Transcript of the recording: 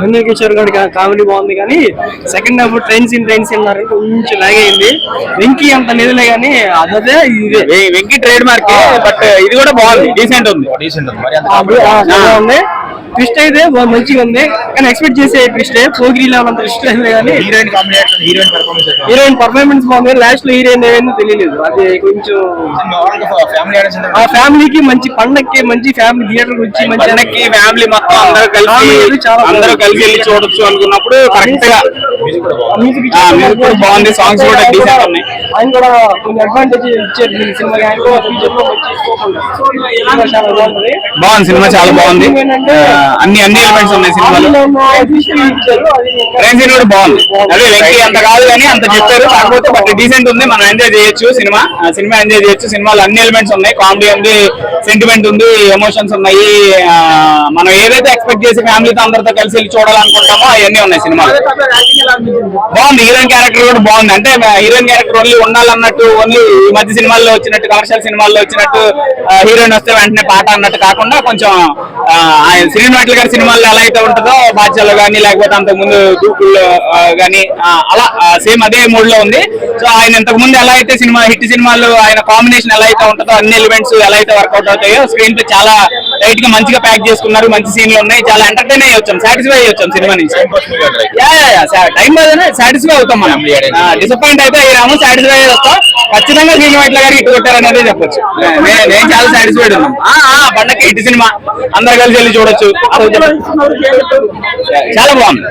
రన్వీర్ కిషోర్ గారి కామెడీ బాగుంది కానీ సెకండ్ హాఫ్ ట్రైన్ సీన్ అన్నారు కొంచెం లాగ్ అయింది. వెంకీ అంత నిధులే కానీ అదే ఇదే వెంకీ ట్రేడ్ మార్క్, బట్ ఇది కూడా బాగుంది, డీసెంట్ ఉంది. ఉంది ట్విస్ట్ అయితే మంచిగా ఉంది కానీ ఎక్స్పెక్ట్ చేసే ట్విస్ట్ పోగిరి లెవెల్ అంత ట్విస్ట్ అయింది కానీ హీరోయిన్ పర్ఫార్మెన్స్ బాగుంది. లాస్ట్ లో హీరోయిన్ ఏమైందో తెలియలేదు. అది కొంచెం ఆ ఫ్యామిలీకి మంచి పండక్కి మంచి ఫ్యామిలీ థియేటర్ వచ్చి మంచి ఫ్యామిలీ మొత్తం అందరూ కలిసి వెళ్ళి చూడొచ్చు అనుకున్నప్పుడు కరెక్ట్ గా మ్యూజిక్ బాగుంది, సాంగ్స్ కూడా డీసెంట్ ఉన్నాయి. ఆయన కూడా కొన్ని అడ్వాంటేజ్ ఇచ్చారు సినిమా. బాగుంది సినిమా, చాలా బాగుంది. అన్ని ఎలిమెంట్స్ ఉన్నాయి సినిమాలో. ట్రైన్ సీన్ కూడా బాగుంది. అదే వెంకీ అంత కాదు కానీ అంత చెప్పారు, కాకపోతే బట్ డీసెంట్ ఉంది. మనం ఎంజాయ్ చేయొచ్చు సినిమా ఎంజాయ్ చేయొచ్చు. సినిమాలో అన్ని ఎలిమెంట్స్ ఉన్నాయి. కామెడీ ఉంది, సెంటిమెంట్ ఉంది, ఎమోషన్స్ ఉన్నాయి. మనం ఏదైతే ఎక్స్పెక్ట్ చేసి ఫ్యామిలీతో అందరితో కలిసి వెళ్ళి చూడాలనుకుంటామో అవన్నీ ఉన్నాయి సినిమాలో. బాగుంది, హీరోయిన్ క్యారెక్టర్ కూడా బాగుంది. అంటే హీరోయిన్ క్యారెక్టర్ ఓన్లీ ఉండాలన్నట్టు, ఓన్లీ ఈ మధ్య సినిమాల్లో వచ్చినట్టు, కమర్షియల్ సినిమాల్లో వచ్చినట్టు హీరోయిన్ వస్తే వెంటనే పాట అన్నట్టు కాకుండా కొంచెం శ్రీనివాట్ల గారి సినిమాల్లో ఎలా అయితే ఉంటుందో బాధ్యతలు కానీ లేకపోతే అంతకు ముందు దూకుల్లో కానీ అలా సేమ్ అదే మూడ్ లో ఉంది. సో ఆయన ఇంతకు ముందు ఎలా అయితే హిట్ సినిమాలు ఆయన కాంబినేషన్ ఎలా అయితే ఉంటుందో అన్ని ఎలిమెంట్స్ ఎలా అయితే వర్కౌట్ అవుతాయో స్క్రీన్ పై చాలా టైట్ గా మంచిగా ప్యాక్ చేసుకున్నారు. మంచి సీన్లు ఉన్నాయి, చాలా ఎంటర్టైన్ అయ్యొచ్చాం, సాటిస్ఫై అయ్యొచ్చాం సినిమా నుంచి. టైం బాగానే సాటిస్ఫై అవుతాం మనం. డిసప్పాయింట్ అయితే అయ్యాము, సాటిస్ఫై వస్తాం. ఖచ్చితంగా శ్రీనివాట్ల గారికి ఇటు కొట్టారనేదే చెప్పొచ్చు. నేను చాలా సాటిస్ఫైడ్ ఉన్నాం. పండగ హిట్ సినిమా, అందరు కలిసి వెళ్ళి చూడొచ్చు. చాలా బాగుంది.